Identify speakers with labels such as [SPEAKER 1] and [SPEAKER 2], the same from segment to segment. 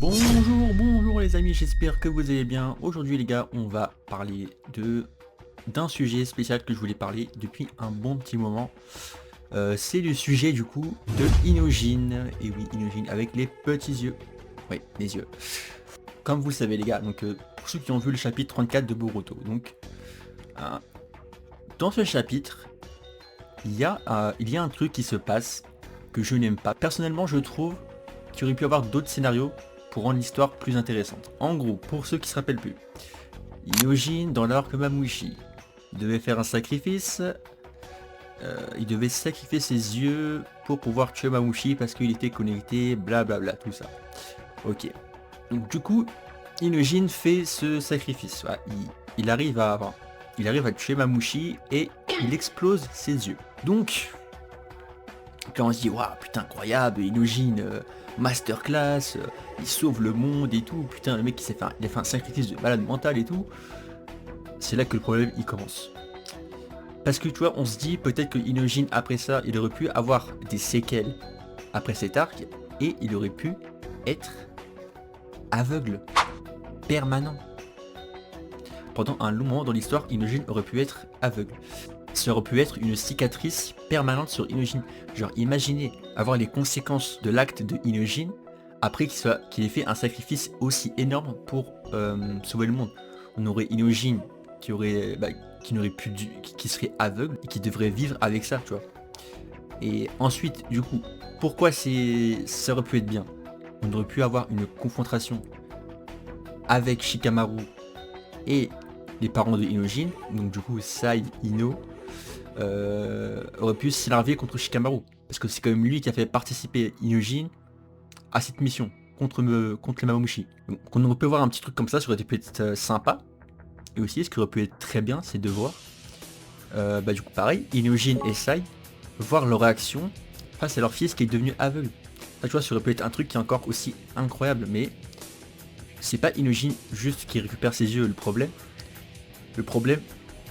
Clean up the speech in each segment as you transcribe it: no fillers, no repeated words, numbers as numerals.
[SPEAKER 1] Bonjour les amis, j'espère que vous allez bien. Aujourd'hui les gars, on va parler d'un sujet spécial que je voulais parler depuis un bon petit moment. C'est le sujet du coup de Inojin. Et oui, Inojin avec les petits yeux. Oui, les yeux. Comme vous le savez les gars, donc pour ceux qui ont vu le chapitre 34 de Boruto, donc dans ce chapitre, il y a un truc qui se passe que je n'aime pas. Personnellement, je trouve qu'il aurait pu avoir d'autres scénarios pour rendre l'histoire plus intéressante. En gros, pour ceux qui se rappellent plus, Inojin dans l'arc Mamushi devait faire un sacrifice. Il devait sacrifier ses yeux pour pouvoir tuer Mamushi parce qu'il était connecté, blablabla, tout ça. Ok. Donc du coup, Inojin fait ce sacrifice. Voilà, il arrive à tuer Mamushi et il explose ses yeux. Donc, quand on se dit, waouh, putain, incroyable, Inojin, masterclass, il sauve le monde et tout, putain, le mec il a fait un sacrifice de malade mental et tout, c'est là que le problème il commence. Parce que tu vois, on se dit peut-être que Inojin après ça, il aurait pu avoir des séquelles après cet arc et il aurait pu être aveugle, permanent. Pendant un long moment dans l'histoire, Inojin aurait pu être aveugle. Ça aurait pu être une cicatrice permanente sur Inojin. Genre imaginez avoir les conséquences de l'acte de Inojin après qu'il ait fait un sacrifice aussi énorme pour sauver le monde. On aurait Inojin qui serait aveugle et qui devrait vivre avec ça, tu vois. Et ensuite, du coup, pourquoi ça aurait pu être bien? On aurait pu avoir une confrontation avec Shikamaru et les parents de Inojin, donc du coup Sai, Ino, aurait pu s'énerver contre Shikamaru. Parce que c'est quand même lui qui a fait participer Inojin à cette mission contre les Mamushi. Donc on aurait pu voir un petit truc comme ça aurait pu être sympa. Et aussi ce qui aurait pu être très bien, c'est de voir du coup pareil, Inojin et Sai voir leur réaction face à leur fils qui est devenu aveugle. Là, tu vois, ça aurait pu être un truc qui est encore aussi incroyable, mais c'est pas Inojin juste qui récupère ses yeux le problème. Le problème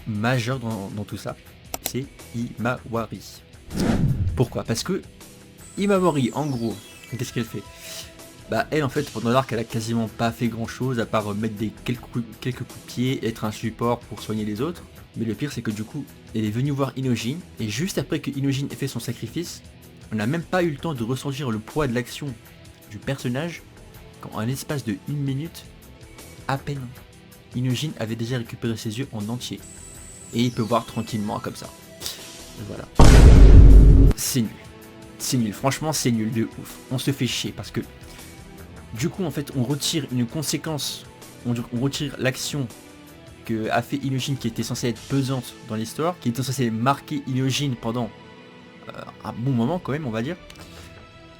[SPEAKER 1] majeur dans tout ça, c'est Himawari. Pourquoi? Parce que Himawari, en gros, qu'est-ce qu'elle fait? Bah elle en fait pendant l'arc elle a quasiment pas fait grand chose à part mettre quelques coups de pied, être un support pour soigner les autres. Mais le pire c'est que du coup elle est venue voir Inojin et juste après que Inojin ait fait son sacrifice, on n'a même pas eu le temps de ressentir le poids de l'action du personnage quand en l'espace de 1 minute, à peine, Inojin avait déjà récupéré ses yeux en entier. Et il peut voir tranquillement comme ça. Voilà. C'est nul. C'est nul, franchement c'est nul de ouf. On se fait chier parce que du coup en fait on retire une conséquence, on retire l'action que a fait Inojin qui était censée être pesante dans l'histoire, qui était censée marquer Inojin pendant un bon moment quand même on va dire.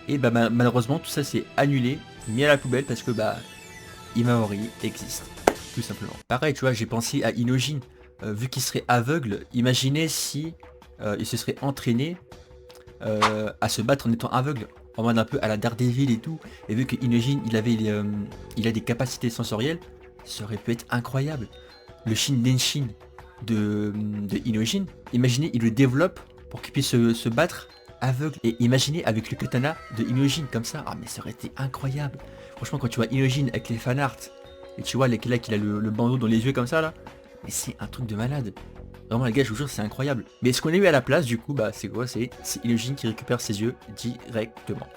[SPEAKER 1] Et bah malheureusement tout ça c'est annulé, mis à la poubelle parce que bah Himawari existe, tout simplement. Pareil tu vois, j'ai pensé à Inojin, vu qu'il serait aveugle, imaginez si il se serait entraîné à se battre en étant aveugle, en mode un peu à la Daredevil et tout, et vu que Inojin il a des capacités sensorielles, ça aurait pu être incroyable. Le Shindenshin de Inojin, imaginez il le développe pour qu'il puisse se battre aveugle, et imaginez avec le katana de Inojin comme ça, ah mais ça aurait été incroyable. Franchement quand tu vois Inojin avec les fanarts, et tu vois là qu'il a le bandeau dans les yeux comme ça là, mais c'est un truc de malade. Vraiment les gars, je vous jure, c'est incroyable. Mais ce qu'on a eu à la place du coup, bah c'est quoi? C'est Inojin qui récupère ses yeux directement.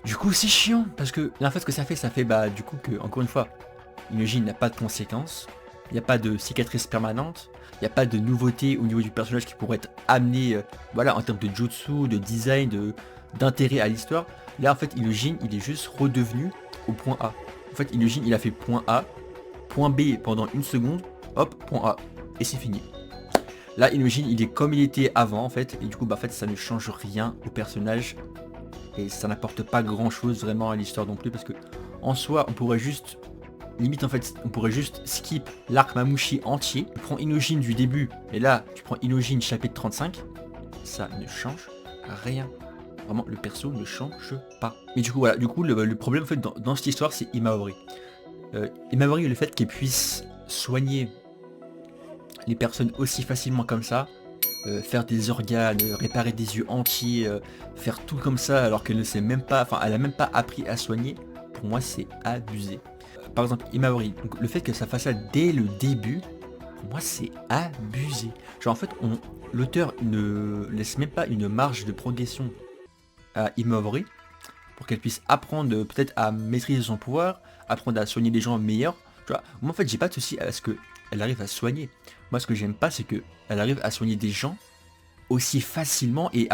[SPEAKER 1] Du coup c'est chiant, parce que en fait ce que ça fait bah du coup que, encore une fois, Inojin n'a pas de conséquences, il n'y a pas de cicatrice permanente, il n'y a pas de nouveauté au niveau du personnage qui pourrait être amené, voilà, en termes de jutsu, de design, d'intérêt à l'histoire. Là en fait Inojin il est juste redevenu au point A. En fait Inojin il a fait point A, point B pendant 1 seconde, hop, point A. Et c'est fini. Là Inojin il est comme il était avant en fait, et du coup bah en fait ça ne change rien au personnage et ça n'apporte pas grand chose vraiment à l'histoire non plus, parce que en soi on pourrait juste limite en fait on pourrait juste skip l'arc Mamushi entier, tu prends Inojin du début et là tu prends Inojin chapitre 35, ça ne change rien. Vraiment le perso ne change pas. Mais du coup voilà, du coup le problème en fait dans cette histoire c'est Himawari. Himawari, le fait qu'il puisse soigner les personnes aussi facilement comme ça, faire des organes, réparer des yeux entiers, faire tout comme ça alors qu'elle ne sait même pas, enfin elle a même pas appris à soigner. pour moi c'est abusé. Par exemple Imamori, donc le fait que ça fasse ça dès le début, pour moi c'est abusé. Genre en fait l'auteur ne laisse même pas une marge de progression à Imamori pour qu'elle puisse apprendre peut-être à maîtriser son pouvoir, apprendre à soigner les gens meilleurs. Tu vois, moi en fait j'ai pas de souci à ce qu'elle arrive à soigner. Moi ce que j'aime pas c'est qu'elle arrive à soigner des gens aussi facilement et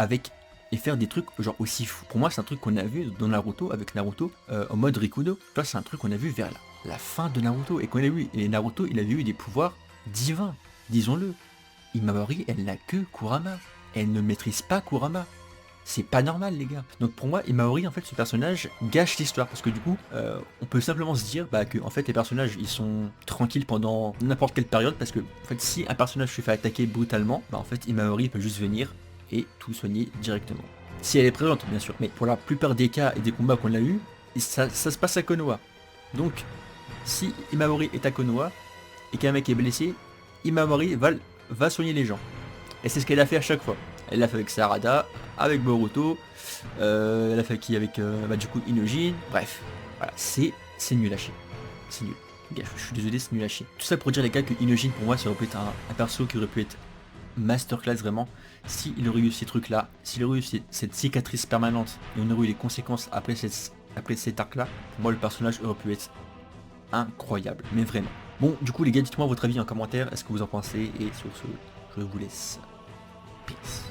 [SPEAKER 1] faire des trucs genre aussi fous. Pour moi c'est un truc qu'on a vu dans Naruto avec Naruto en mode Rikudo. Tu vois, c'est un truc qu'on a vu vers la fin de Naruto et qu'on a vu. Et Naruto il avait eu des pouvoirs divins, disons-le. Imamori elle n'a que Kurama. Elle ne maîtrise pas Kurama. C'est pas normal les gars. Donc pour moi Imamori en fait ce personnage gâche l'histoire parce que du coup on peut simplement se dire que en fait les personnages ils sont tranquilles pendant n'importe quelle période parce que en fait si un personnage se fait attaquer brutalement, en fait Imamori peut juste venir et tout soigner directement. Si elle est présente bien sûr, mais pour la plupart des cas et des combats qu'on a eu, ça se passe à Konoha. Donc si Imamori est à Konoha et qu'un mec est blessé, Imamori va soigner les gens. Et c'est ce qu'elle a fait à chaque fois. Elle l'a fait avec Sarada, avec Boruto, elle a fait qui avec du coup Inojin, bref, voilà, c'est nul à chier. C'est nul. Les gars, je suis désolé, c'est nul à chier. Tout ça pour dire les gars que Inojin pour moi ça aurait pu être un perso qui aurait pu être masterclass vraiment. S'il aurait eu ces trucs là, s'il aurait eu cette cicatrice permanente et on aurait eu les conséquences après cet arc là, pour moi le personnage aurait pu être incroyable, mais vraiment. Bon du coup les gars dites-moi votre avis en commentaire, est-ce que vous en pensez et sur ce je vous laisse. Peace.